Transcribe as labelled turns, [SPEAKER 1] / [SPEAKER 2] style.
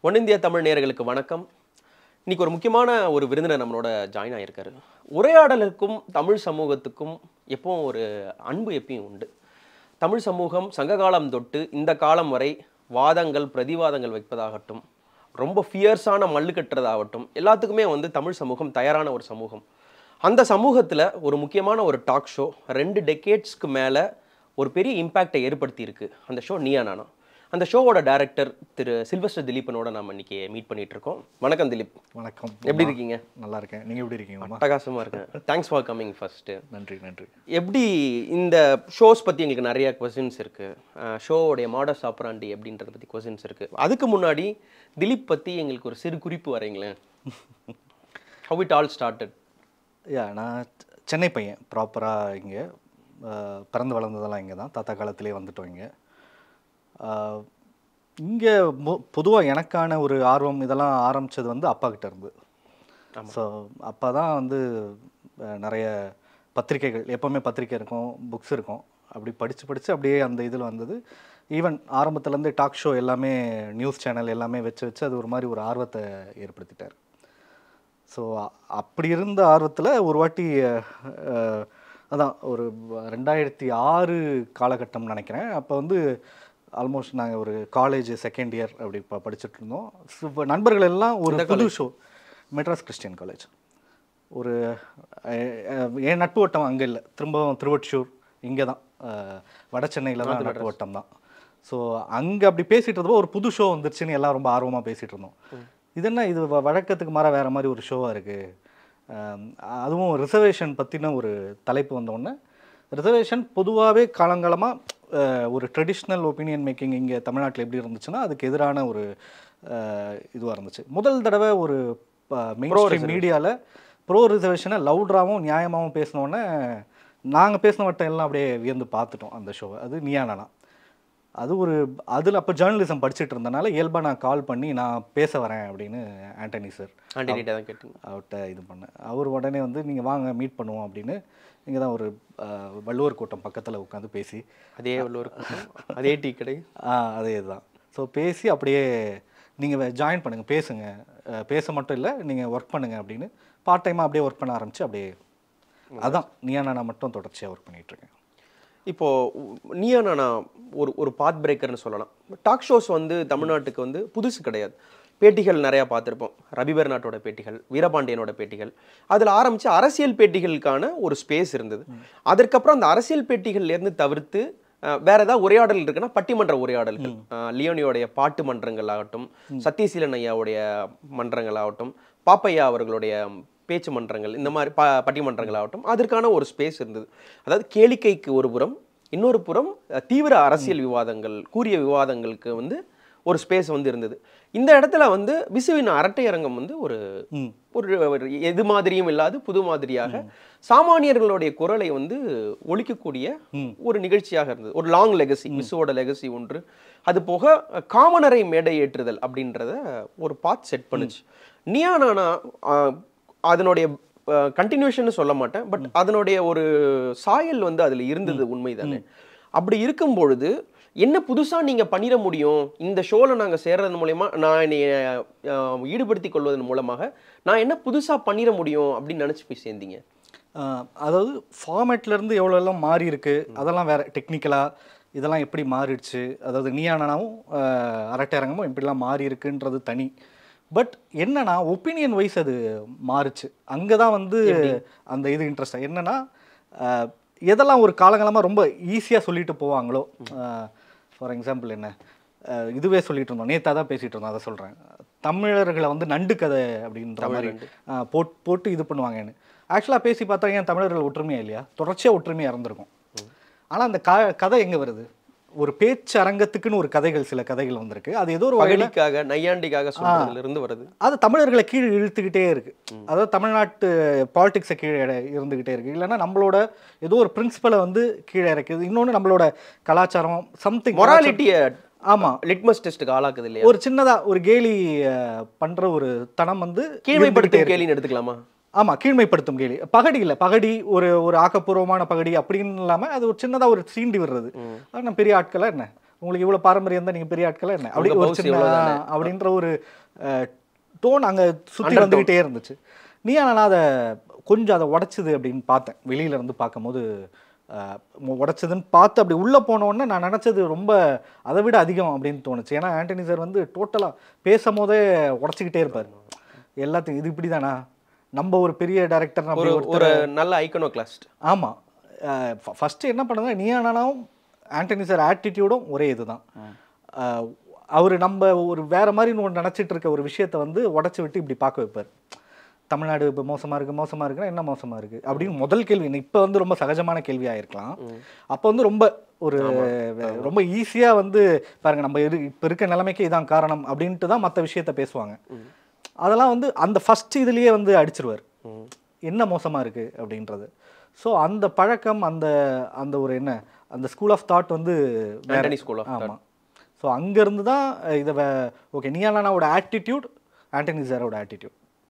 [SPEAKER 1] One India Tamil நேயர்களுக்கு வணக்கம். இன்னைக்கு ஒரு முக்கியமான ஒரு விருந்தினர் நம்மளோட ஜாயின் ஆகியிருக்காரு. உரையாடலுக்கும் தமிழ் சமூகத்துக்கும் எப்பவும் ஒரு அன்பு எப்பயும் உண்டு. தமிழ் சமூகம் சங்ககாலம் தொட்டு இந்த காலம் வரை வாதங்கள் பிரதிவாதங்கள் வைப்பதாகட்டும், ரொம்ப ஃபியர்ஸான மல்லு கட்டுறதாகட்டும், எல்லாத்துக்குமே தமிழ் சமூகம் தயாரான ஒரு சமூகம். அந்த சமூகத்தில் ஒரு முக்கியமான ஒரு டாக் ஷோ 2 டெக்கேட்ஸ்க்கு மேலே ஒரு பெரிய இம்பேக்டை ஏற்படுத்தியிருக்கு. அந்த ஷோ நீயா நானா. அந்த ஷோவோட டைரக்டர் திரு சில்வஸ்டர் திலீப்பனோட நம்ம இன்னைக்கு மீட் பண்ணிட்டு இருக்கோம். வணக்கம் திலீப்.
[SPEAKER 2] வணக்கம்.
[SPEAKER 1] எப்படி இருக்கீங்க?
[SPEAKER 2] நல்லா இருக்கேன். நீங்கள் எப்படி இருக்கீங்க?
[SPEAKER 1] அட்டகாசமாக இருக்கேன். Thanks for coming first.
[SPEAKER 2] நன்றி நன்றி.
[SPEAKER 1] எப்படி இந்த ஷோஸ் பற்றி எங்களுக்கு நிறைய கொஸ்டின்ஸ் இருக்குது. ஷோவோடைய மாடஸ் ஆப்பராண்டி எப்படின்றத பற்றி கொஸ்டின்ஸ் இருக்குது. அதுக்கு முன்னாடி திலீப் பற்றி எங்களுக்கு ஒரு சிறு குறிப்பு வரீங்களேன். How it all started?
[SPEAKER 2] நான் சென்னை பையன். ப்ராப்பராக இங்கே பிறந்து வளர்ந்ததெல்லாம் இங்கே தான். தாத்தா காலத்திலே வந்துட்டோம் இங்கே. இங்கே பொதுவாக எனக்கான ஒரு ஆர்வம் இதெல்லாம் ஆரம்பித்தது அப்பா கிட்ட இருந்து. ஸோ அப்பா தான் நிறைய பத்திரிக்கைகள், எப்போவுமே பத்திரிக்கை இருக்கும், புக்ஸ் இருக்கும், அப்படி படித்து அப்படியே அந்த இதில் வந்தது. ஈவன் ஆரம்பத்துலேருந்து டாக் ஷோ எல்லாமே, நியூஸ் சேனல் எல்லாமே வச்சு அது ஒரு மாதிரி ஒரு ஆர்வத்தை ஏற்படுத்திட்டார். ஸோ அப்படி இருந்த ஆர்வத்தில் ஒரு வாட்டி அதான் ஒரு 2006 காலகட்டம் நினைக்கிறேன். அப்போ ஆல்மோஸ்ட் நாங்கள் ஒரு காலேஜ் செகண்ட் இயர் அப்படி படிச்சுட்டு இருந்தோம். நண்பர்கள் எல்லாம் ஒரு புது ஷோ, மெட்ராஸ் கிறிஸ்டியன் காலேஜ், ஒரு என் நட்பு வட்டம் அங்கே இல்லை, திருவொற்றியூர் இங்கே தான், வட சென்னையில் தான் நட்பு வட்டம் தான். ஸோ அங்கே அப்படி பேசிகிட்டு இருந்தப்போ ஒரு புது ஷோ வந்துருச்சுன்னு எல்லாம் ரொம்ப ஆர்வமாக பேசிகிட்டு இருந்தோம். இது என்ன, இது வழக்கத்துக்கு மாற வேறு மாதிரி ஒரு ஷோவாக இருக்குது. அதுவும் ரிசர்வேஷன் பற்றின ஒரு தலைப்பு வந்தோடனே, ரிசர்வேஷன் பொதுவாகவே காலங்காலமாக ஒரு ட்ரெடிஷ்னல் ஒப்பீனியன் மேக்கிங் இங்கே தமிழ்நாட்டில் எப்படி இருந்துச்சுன்னா அதுக்கு எதிரான ஒரு இதுவாக இருந்துச்சு. முதல் தடவை ஒரு மெயின் மீடியாவில் ப்ரோ ரிசர்வேஷனை லவுட்ராகவும் நியாயமாகவும் பேசினோடனே நாங்கள் பேசின வட்டம் எல்லாம் அப்படியே வியந்து பார்த்துட்டோம் அந்த ஷோவை. அது நீயா நானா. அதில் அப்போ ஜேர்னலிசம் படிச்சுட்டு இருந்தனால இயல்பாக நான் கால் பண்ணி நான் பேச வரேன் அப்படின்னு ஆண்டனி சார் அவர்கிட்ட இது பண்ணேன். அவர் உடனே நீங்கள் வாங்க மீட் பண்ணுவோம் அப்படின்னு. இங்கே தான் ஒரு வள்ளுவர் கூட்டம் பக்கத்தில் உட்காந்து பேசி,
[SPEAKER 1] அதே வள்ளுவர் அதே டீ கடை
[SPEAKER 2] அதே தான். ஸோ பேசி அப்படியே நீங்கள் ஜாயின் பண்ணுங்கள், பேசுங்க, பேச மட்டும் இல்லை நீங்கள் ஒர்க் பண்ணுங்கள் அப்படின்னு பார்ட் டைமாக அப்படியே ஒர்க் பண்ண ஆரம்பித்து அப்படியே அதான் நீயா நானா மட்டும் தொடர்ச்சியாக ஒர்க் பண்ணிகிட்ருக்கேன்.
[SPEAKER 1] இப்போது நீயா நானா ஒரு பாத் பிரேக்கர்னு சொல்லலாம். டாக் ஷோஸ் தமிழ்நாட்டுக்கு புதுசு கிடையாது. பேட்டிகள் நிறையா பார்த்துருப்போம். ரவி பெர்னாட்டோட பேட்டிகள், வீரபாண்டியனோட பேட்டிகள், அதில் ஆரம்பித்து அரசியல் பேட்டிகளுக்கான ஒரு ஸ்பேஸ் இருந்தது. அதற்கப்புறம் அந்த அரசியல் பேட்டிகள்லேருந்து தவிர்த்து வேற ஏதாவது உரையாடல் இருக்குன்னா பட்டிமன்ற உரையாடல்கள், லியோனியோடைய பாட்டு மன்றங்கள் ஆகட்டும், சத்யசீலன் ஐயாவுடைய மன்றங்கள் ஆகட்டும், பாப்பையா அவர்களுடைய பேச்சு மன்றங்கள், இந்த மாதிரி பட்டிமன்றங்கள் ஆகட்டும், அதற்கான ஒரு ஸ்பேஸ் இருந்தது. அதாவது கேளிக்கைக்கு ஒரு புறம், இன்னொரு புறம் தீவிர அரசியல் விவாதங்கள், கூரிய விவாதங்களுக்கு ஒரு ஸ்பேஸ் இருந்தது. இந்த இடத்துல விசுவின் அரட்டை அரங்கம் ஒரு ஒரு எது மாதிரியும் இல்லாது புது மாதிரியாக சாமானியர்களுடைய குரலை ஒலிக்கக்கூடிய ஒரு நிகழ்ச்சியாக இருந்தது. ஒரு லாங் லெகசி, விசுவோட லெகசி ஒன்று. அது போக காமனரை மேடை ஏற்றுதல் அப்படின்றத ஒரு பாத் செட் பண்ணுச்சு. நீயா நானா அதனுடைய கண்டினியூஷன் சொல்ல மாட்டேன், பட் அதனுடைய ஒரு சாயல் அதில் இருந்தது, உண்மைதானே? அப்படி இருக்கும் பொழுது என்ன புதுசாக நீங்கள் பண்ணிட முடியும் இந்த ஷோவில் நாங்கள் சேர்றது மூலயமா, நான் என்னை ஈடுபடுத்திக் கொள்வதன் மூலமாக நான் என்ன புதுசாக பண்ணிட முடியும் அப்படின்னு நினச்சி போய் சேர்ந்தீங்க?
[SPEAKER 2] அதாவது ஃபார்மேட்லேருந்து எவ்வளோலாம் மாறி இருக்கு, அதெல்லாம் வேறு டெக்னிக்கலாக இதெல்லாம் எப்படி மாறிடுச்சு, அதாவது நீயா நானாவும் அரட்டை அரங்கமும் எப்படிலாம் மாறி இருக்குன்றது தனி. பட் என்னன்னா ஒப்பீனியன் வைஸ் அது மாறுச்சு. அங்கே தான் அந்த இது இன்ட்ரெஸ்டாக என்னென்னா, எதெல்லாம் ஒரு காலங்காலமாக ரொம்ப ஈஸியாக சொல்லிட்டு போவாங்களோ, ஃபார் எக்ஸாம்பிள் என்ன, இதுவே சொல்லிட்டு இருந்தோம், நேற்று தான் பேசிகிட்டு இருந்தோம், அதை சொல்கிறேன். தமிழர்களை நண்டு கதை அப்படின்ற மாதிரி போட்டு இது பண்ணுவாங்கன்னு. ஆக்சுவலாக பேசி பார்த்தா ஏன் தமிழர்கள் ஒற்றுமையாக இல்லையா? தொடர்ச்சியாக ஒற்றுமையாக இருந்திருக்கும். ஆனால் அந்த கதை எங்கே வருது? ஒரு பேச்சு அரங்கத்துக்குன்னு ஒரு கதைகள், சில கதைகள் வந்திருக்கு. அது ஏதோ ஒரு
[SPEAKER 1] வகைக்காக நையாண்டிக்காக சொல்றதுல வருது.
[SPEAKER 2] அது தமிழர்களை கீழே இழுத்துக்கிட்டே இருக்கு. அதாவது தமிழ்நாட்டு பாலிடிக்ஸை கீழே இருந்துகிட்டே இருக்கு. இல்லைன்னா நம்மளோட ஏதோ ஒரு பிரின்சிபலை கீழே இருக்குது. இன்னொன்று நம்மளோட கலாச்சாரம், சம்திங் மொராலிட்டியை
[SPEAKER 1] லிட்மஸ் டெஸ்ட்டுக்கு ஆளாக்குது இல்லையா?
[SPEAKER 2] ஒரு சின்னதா ஒரு கேலி பண்ற ஒரு தனம்
[SPEAKER 1] கீழ்மைப்படுத்தும் கேலின்னு எடுத்துக்கலாமா?
[SPEAKER 2] ஆமாம், கீழ்மைப்படுத்தும் கேலி. பகடி இல்லை, பகடி ஒரு ஆக்கப்பூர்வமான பகடி அப்படின்னு இல்லாமல் அது ஒரு சின்னதாக ஒரு சீண்டி விடுறது. ஆனால் பெரிய ஆட்களை என்ன உங்களுக்கு இவ்வளோ பாரம்பரியம் தான், நீங்கள் பெரிய ஆட்களா என்ன அப்படி
[SPEAKER 1] உங்க
[SPEAKER 2] ஒரு
[SPEAKER 1] boss
[SPEAKER 2] சின்ன
[SPEAKER 1] இவ்வளவுதானே.
[SPEAKER 2] அப்படின்ற ஒரு டோன் அங்கே சுற்றி வந்துக்கிட்டே இருந்துச்சு. நீயா நானா அதை கொஞ்சம் அதை உடைச்சிது அப்படின்னு பார்த்தேன். வெளியில இருந்து பார்க்கும்போது உடைச்சதுன்னு பார்த்து அப்படி உள்ளே போனோடனே நான் நினச்சது ரொம்ப அதை விட அதிகம் அப்படின்னு தோணுச்சு. ஏன்னா ஆண்டனி சார் வந்து டோட்டலாக பேசும் போதே உடச்சிக்கிட்டே இருப்பார் எல்லாத்தையும். இது இப்படி தானா, நம்ம ஒரு பெரிய டைரக்டர்
[SPEAKER 1] ஒரு ஒரு நல்ல ஐக்கனோகிளாஸ்ட்.
[SPEAKER 2] ஆமாம். ஃபஸ்ட்டு என்ன பண்ணுங்க, நீயா நானாவும் ஆண்டனி சார் ஆட்டிடியூடும் ஒரே இதுதான். அவர் நம்ம ஒரு வேற மாதிரி ஒன்று நினச்சிட்டு இருக்க ஒரு விஷயத்தை வந்து உடச்சி விட்டு இப்படி பார்க்க வைப்பார். தமிழ்நாடு இப்போ மோசமாக இருக்குன்னா என்ன மோசமாக இருக்குது அப்படின்னு முதல் கேள்வி. இப்போ வந்து ரொம்ப சகஜமான கேள்வியாக இருக்கலாம். அப்போ வந்து ரொம்ப ஒரு ரொம்ப ஈஸியாக வந்து பாருங்க நம்ம இப்போ இருக்க நிலைமைக்கு இதான் காரணம் அப்படின்ட்டு தான் மற்ற விஷயத்த பேசுவாங்க. அதெல்லாம் வந்து அந்த ஃபஸ்ட் இதுலேயே வந்து அடிச்சிருவார் என்ன மோசமாக இருக்குது அப்படின்றது. ஸோ அந்த பழக்கம் அந்த அந்த ஒரு என்ன அந்த ஸ்கூல் ஆஃப் தாட் வந்து
[SPEAKER 1] ஆண்டனி ஸ்கூல் ஆஃப் தாட்.
[SPEAKER 2] ஆமாம். ஸோ அங்கேருந்து தான் இதை ஓகே நீயா நானாவோட ஆட்டிடியூட், ஆண்டனி சாரோட ஆட்டிடியூட்